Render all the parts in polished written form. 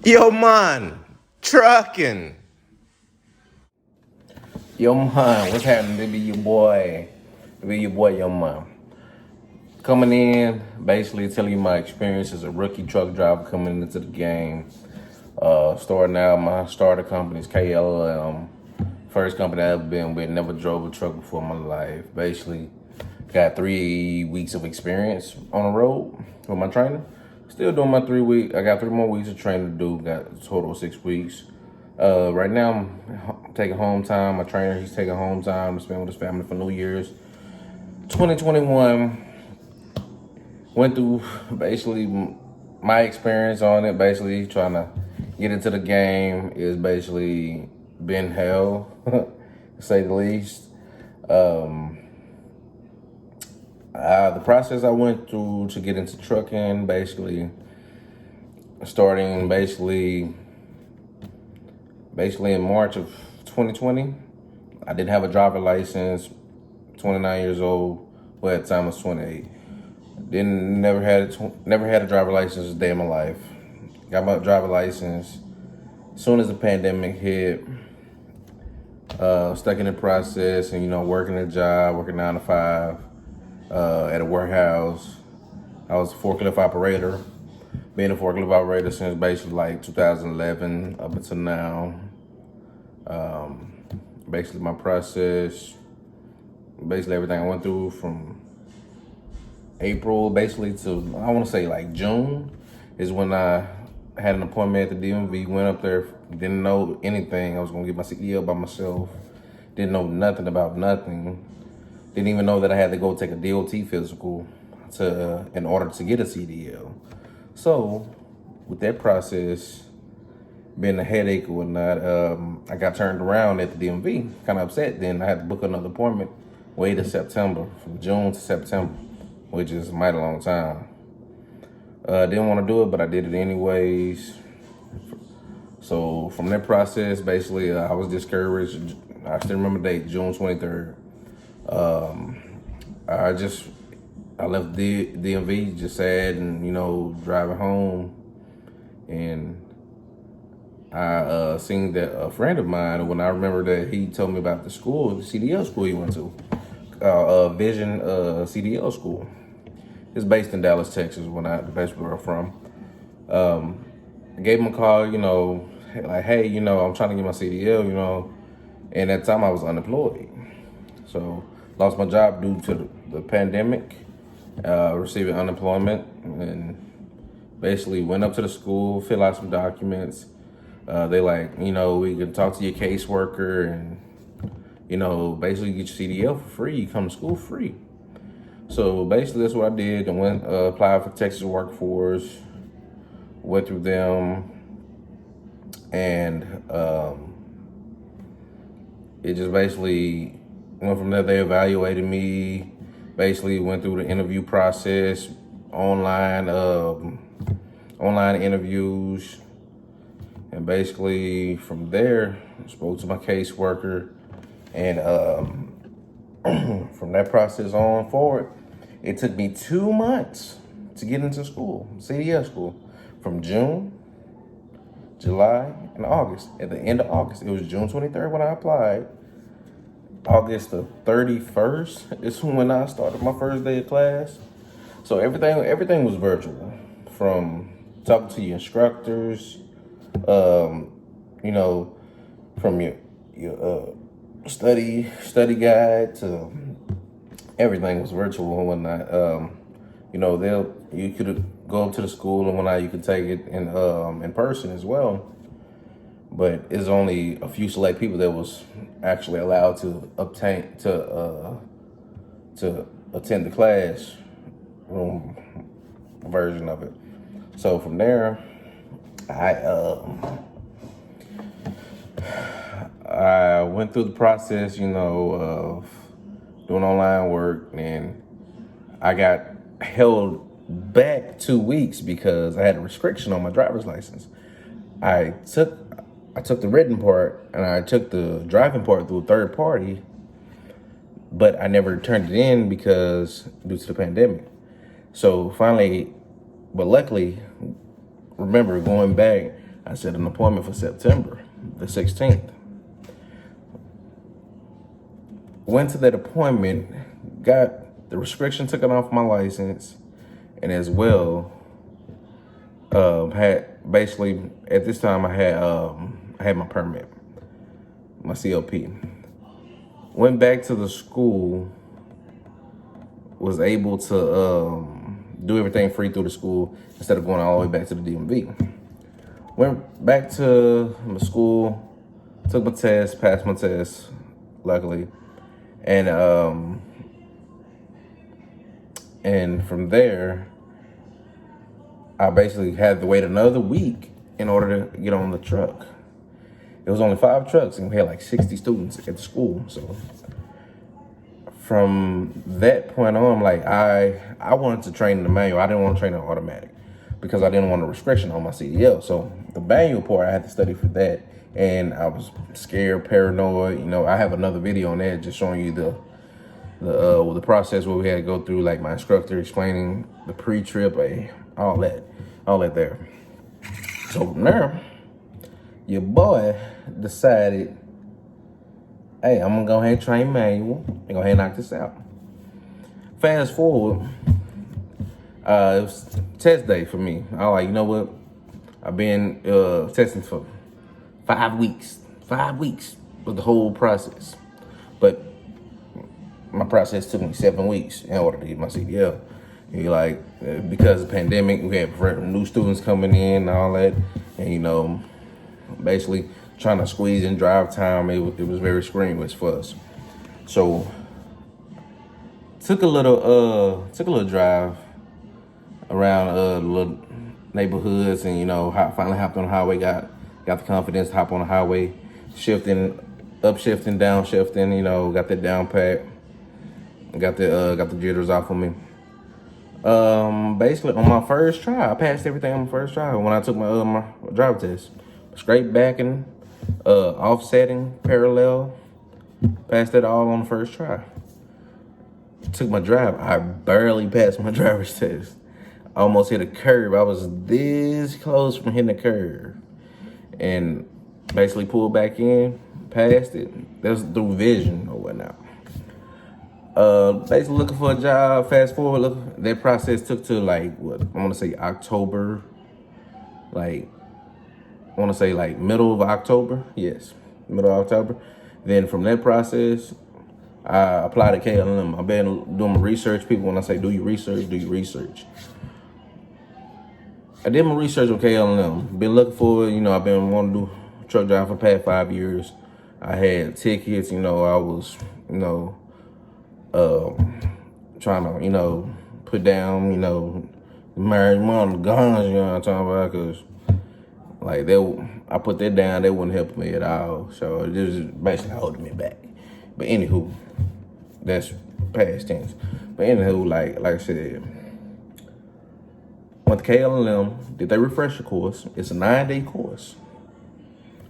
Yo, man, trucking. Yo, man, what's happening? It be your boy. It be your boy, Yo, man. Coming in, basically telling you my experience as a rookie truck driver coming into the game. Starting out, my starter company is KLM. First company I've ever been with, never drove a truck before in my life. Basically, got 3 weeks of experience on the road with my trainer. Still doing my 3 week. I got 3 more weeks of training to do. Got a total of 6 weeks. Right now, I'm taking home time. My trainer, he's taking home time to spend with his family for New Year's. 2021 went through basically my experience on it. Basically, trying to get into the game is basically been hell, to say the least. The process I went through to get into trucking, basically starting basically in March of 2020. I didn't have a driver license. 29 years old. Well, at the time I was 28. Never had a driver license a day in my life. Got my driver license as soon as the pandemic hit. Stuck in the process and working a job, working 9 to 5 at a warehouse. I was a forklift operator. Being a forklift operator since basically like 2011 up until now. Basically my process, basically everything I went through from April basically to, I want to say like June, is when I had an appointment at the DMV, went up there, didn't know anything. I was going to get my CDL by myself. Didn't know nothing about nothing. Didn't even know that I had to go take a DOT physical in order to get a CDL. So with that process, being a headache or whatnot, I got turned around at the DMV, kind of upset. Then I had to book another appointment, way to September, from June to September, which is a mighty long time. Didn't want to do it, but I did it anyways. So from that process, basically, I was discouraged. I still remember the date, June 23rd. I left the DMV just sad and, driving home. And I seen that a friend of mine, when I remember that he told me about the school, the CDL school he went to, Vision CDL school. It's based in Dallas, Texas, that's where I'm from. I gave him a call, like, hey, I'm trying to get my CDL, and at the time I was unemployed. So lost my job due to the pandemic, receiving unemployment, and basically went up to the school, fill out some documents. They like, we can talk to your caseworker and, basically get your CDL for free. You come to school free. So basically that's what I did. I went, applied for Texas Workforce, went through them, and it just basically went from there. They evaluated me, basically went through the interview process, online interviews, and basically from there, spoke to my caseworker, and from that process on forward, it took me 2 months to get into school, CDL school, from June, July, and August. At the end of August, it was June 23rd when I applied. August the 31st is when I started my first day of class. So everything was virtual, from talking to your instructors, from your study guide to everything was virtual and whatnot. You could go up to the school and whatnot. You could take it in person as well, but it's only a few select people that was actually allowed to attend the classroom version of it. So from there, I went through the process, of doing online work, and I got held back 2 weeks because I had a restriction on my driver's license. I took the written part and I took the driving part through a third party, but I never turned it in because due to the pandemic. So finally, but luckily, remember going back, I set an appointment for September the 16th. Went to that appointment, got the restriction taken off my license, and as well, had basically at this time I had my permit, my CLP. Went back to the school, was able to do everything free through the school instead of going all the way back to the DMV. Went back to my school, took my test, passed my test, luckily. And from there, I basically had to wait another week in order to get on the truck. It was only 5 trucks, and we had like 60 students at the school. So from that point on, like I wanted to train in the manual. I didn't want to train in automatic because I didn't want a restriction on my CDL. So the manual part, I had to study for that. And I was scared, paranoid. I have another video on that just showing you the process where we had to go through, like my instructor explaining the pre-trip, all that there. So from there, your boy decided, hey, I'm gonna go ahead and train manual and go ahead and knock this out. Fast forward, it was test day for me. I was like, you know what? I've been testing for 5 weeks. 5 weeks was the whole process. But my process took me 7 weeks in order to get my CDL. Because of the pandemic, we had new students coming in and all that. And, basically trying to squeeze in drive time, it was very strenuous for us. So took a little drive around little neighborhoods and, finally hopped on the highway, got the confidence to hop on the highway, shifting, upshifting, downshifting, got that down pat, got the jitters off of me. Basically on my first try, I passed everything on my first try when I took my driver test. Straight backing, offsetting, parallel, passed that all on the first try. Took my drive, I barely passed my driver's test. I almost hit a curb. I was this close from hitting the curb. And basically pulled back in, passed it. That was through vision or whatnot. Basically looking for a job. Fast forward, that process took to October. Middle of October. Yes, middle of October. Then from that process, I applied to KLM. I've been doing my research. People, when I say do your research, do your research. I did my research on KLM. Been looking for it. I've been wanting to do truck drive for the past 5 years. I had tickets. I was, trying to, put down, marijuana, guns. What I'm talking about? Because, I put that down. They wouldn't help me at all. So it was basically holding me back. But anywho, that's past tense. But anywho, like I said, went to KLM, did they refresher course. It's a 9-day course.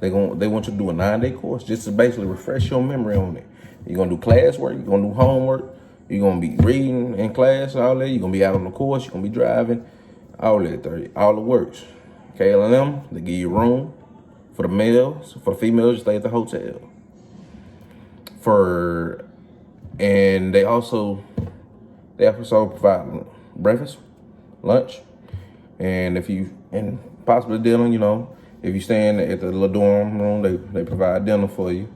They want you to do a 9-day course just to basically refresh your memory on it. You're gonna do classwork, you're gonna do homework, you're gonna be reading in class, all that. You're gonna be out on the course, you're gonna be driving, all that, all the works. KLM, they give you room for the males, for the females, you stay at the hotel. And they also provide breakfast, lunch, and possibly dinner. If you staying at the little dorm room, they provide dinner for you.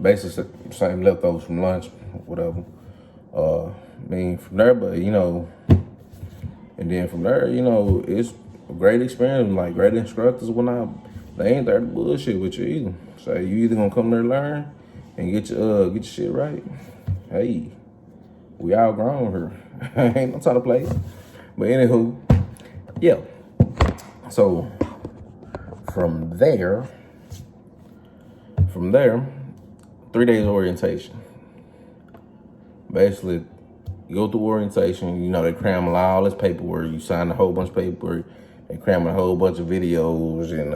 Basically, same leftovers from lunch, whatever. From there, and then from there, it's a great experience. Like great instructors, they ain't there to bullshit with you either. So you either gonna come there to learn and get your shit right. Hey, we all grown here. Ain't no time to play. But anywho, yeah. So from there, 3 days orientation. Basically, you go through orientation, they cram all this paperwork. You sign a whole bunch of paperwork. They cram a whole bunch of videos and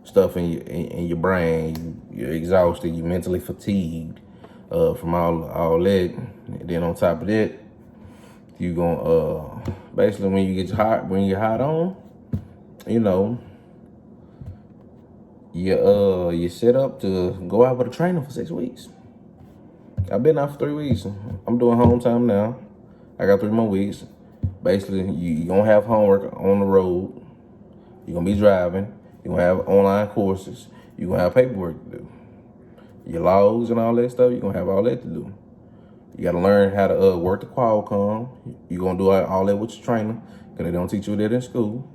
stuff in your brain. You're exhausted. You're mentally fatigued from all that. And then on top of that, you gonna basically when you get hot on, you set up to go out with a trainer for 6 weeks. I've been out for 3 weeks. I'm doing home time now. I got 3 more weeks. Basically, you gonna have homework on the road. You're gonna be driving. You're gonna have online courses. You're gonna have paperwork to do. Your logs and all that stuff, you're gonna have all that to do. You gotta learn how to work the Qualcomm. You're gonna do all that with your trainer, because they don't teach you that in school.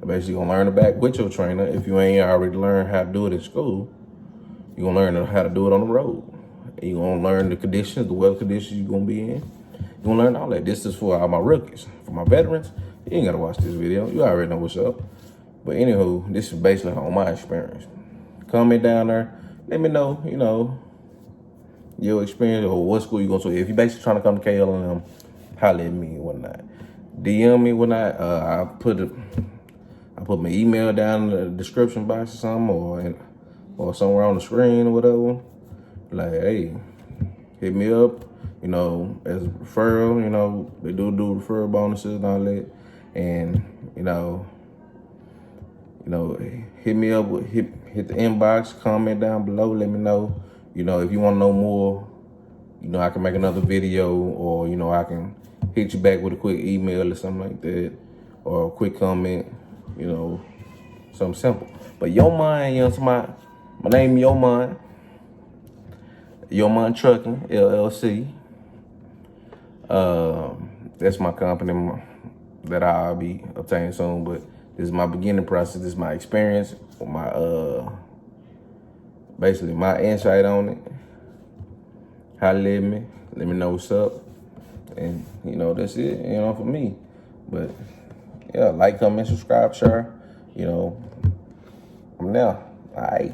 Basically, you're gonna learn it back with your trainer. If you ain't already learned how to do it in school, you're gonna learn how to do it on the road. You're gonna learn the conditions, the weather conditions you're gonna be in. You're gonna learn all that. This is for all my rookies. For my veterans, you ain't gotta watch this video. You already know what's up. But anywho, this is basically on my experience. Comment down there. Let me know, your experience or what school you going to. If you're basically trying to come to KLM, holler at me or whatnot. DM me whatnot. I put my email down in the description box or something, or somewhere on the screen or whatever. Like, hey, hit me up. As a referral. They do referral bonuses and all that, and hit me up with hit the inbox, comment down below, let me know. If you want to know more, I can make another video, or I can hit you back with a quick email or something like that, or a quick comment, something simple. But Yo Mind, my name Yo Mind. Yo Mind Trucking, LLC. That's my company that I'll be obtaining soon, but this is my beginning process. This is my experience, basically my insight on it. Holler at me, let me know what's up, and that's it. For me. But yeah, like, comment, subscribe, share. I'm there. All right.